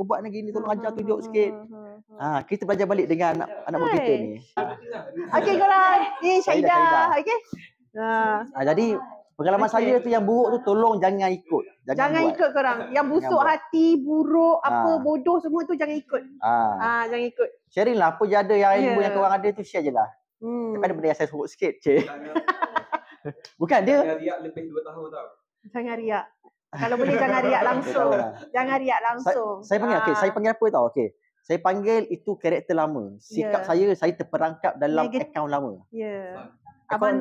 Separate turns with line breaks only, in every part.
kau buat lagi ni, tolong ajar tunjuk sikit. Kita belajar balik dengan anak buah kita ni.
Okey korang, ni Syahidah. Okey.
Jadi pengalaman saya tu yang buruk tu tolong jangan ikut.
Jangan ikut korang. Yang busuk hati, buruk, apa bodoh semua tu jangan ikut. Jangan ikut.
Sharing lah apa je ada yang ilmu yang korang ada tu, share je lah. Tapi ada benda yang saya sebut sikit, cik. Bukan dia.
Jangan riak lebih 2 tahun tau.
Jangan riak. Kalau boleh jangan riak langsung. Jangan riak langsung.
Saya panggil saya panggil apa tau? Okey. Saya panggil itu karakter lama. Sikap saya terperangkap dalam akaun lama.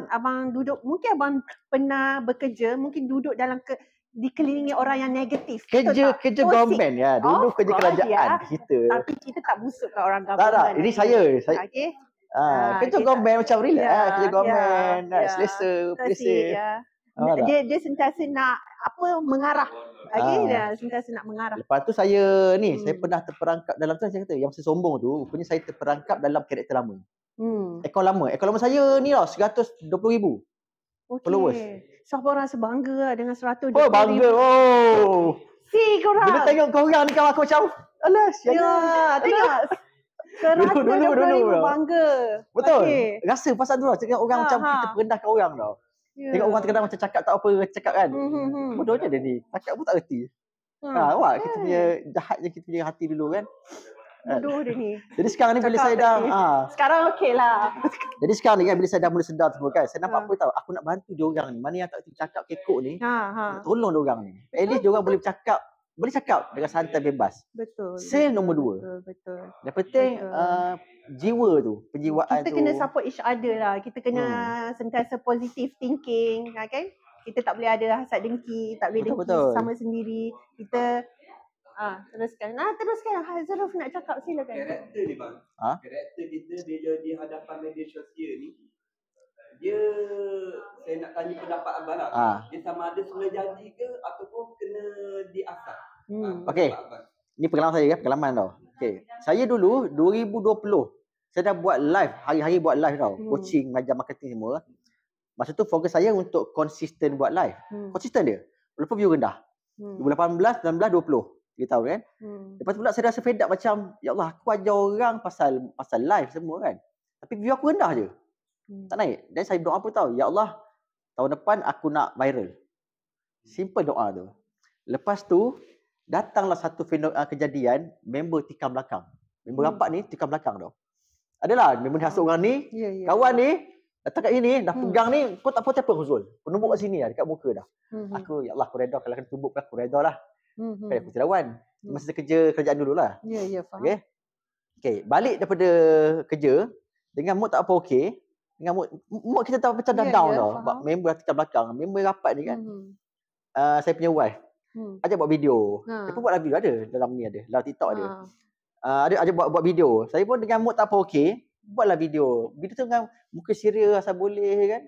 Abang duduk, mungkin abang pernah bekerja, mungkin duduk dalam dikelilingi orang yang negatif. Kerja government ya. Dulu kerja kerajaan kita.
Tapi kita tak busuk kat orang government.
Tak, ini saya.
Okey.
Kerja government macam relax. Kerja government, selesa, selesa.
Dia sentiasa nak mengarah. Okey, dia sentiasa nak mengarah.
Lepas tu saya saya pernah terperangkap dalam tu, saya kata yang saya sombong tu, rupanya saya terperangkap dalam karakter lama. Akaun lama saya ni lah 120,000 followers.
So orang rasa bangga dengan 120,000.
Oh bangga.
Si korang.
Bila tengok korang ni kawan aku macam alah siapa.
Tengok. 120,000 bangga.
Betul. Rasa pasal tu lah tengok orang macam kita merendahkan orang tau. Tengok orang terkadang macam cakap tak apa cakap kan. Bodohnya dia ni. Cakap pun tak erti. Awak kita punya jahat je kita punya hati dulu kan.
Bodoh dia ni.
Jadi sekarang ni bila saya dah
sekarang okey lah.
Jadi sekarang ni kan bila saya dah mula sedar semua kan, saya nampak apa tahu, aku nak bantu dia orang ni. Mana yang tak cakap kekok ni, tolong dia orang ni. At least dia orang boleh cakap dengan santai bebas.
Betul.
Sale nombor 2.
Betul.
Yang penting jiwa tu, penjiwaan
kita
tu. Kita
kena support each other lah. Kita kena sentiasa positive thinking, kan? Kita tak boleh ada hasad dengki, tak boleh dengki sama sendiri. Kita teruskan. Teruskan. Hazruf nak cakap, silakan.
Karakter ni bang. Karakter kita bila di hadapan media sosial ni, saya nak tanya pendapat abang lah. Dia sama ada semula jadi ke ataupun kena diasah.
Okey. Ini pengalaman saya pengalaman tau. Okey. Saya dulu 2020 saya dah buat live, hari-hari buat live tau. Coaching, mengajar marketing semua. Masa tu fokus saya untuk konsisten buat live. Konsisten dia. Walaupun view rendah. 2018, 19, 20. Dia tahu kan. Lepas tu pula saya rasa fed up macam ya Allah aku ajar orang pasal live semua kan. Tapi view aku rendah je. Tak naik. Dan saya doa apa tahu? Ya Allah, tahun depan aku nak viral. Simple doa tu. Lepas tu datanglah satu kejadian member tikam belakang. Member rapat ni tikam belakang tau. Adalah member hasut orang ni, kawan ni datang kat sini dah pegang ni pun tak apa Huzul. Penumbuk kat sini lah dekat muka dah. Aku ya Allah aku redha kalau kena tumbuk aku redha lah. Aku tidak lawan. Masa kerja kerjaan dululah.
Ya faham.
Okey, balik daripada kerja dengan mood tak apa okey. Dengan mood kita tak macam dah down tau. Member kat belakang, member rapat ni kan. Saya punya wife. Ajak buat video. Dia pun buatlah video ada dalam ni ada, dalam TikTok ada. Ada buat video. Saya pun dengan mood tak apa okey, buatlah video. Video tu dengan muka serius asal boleh kan.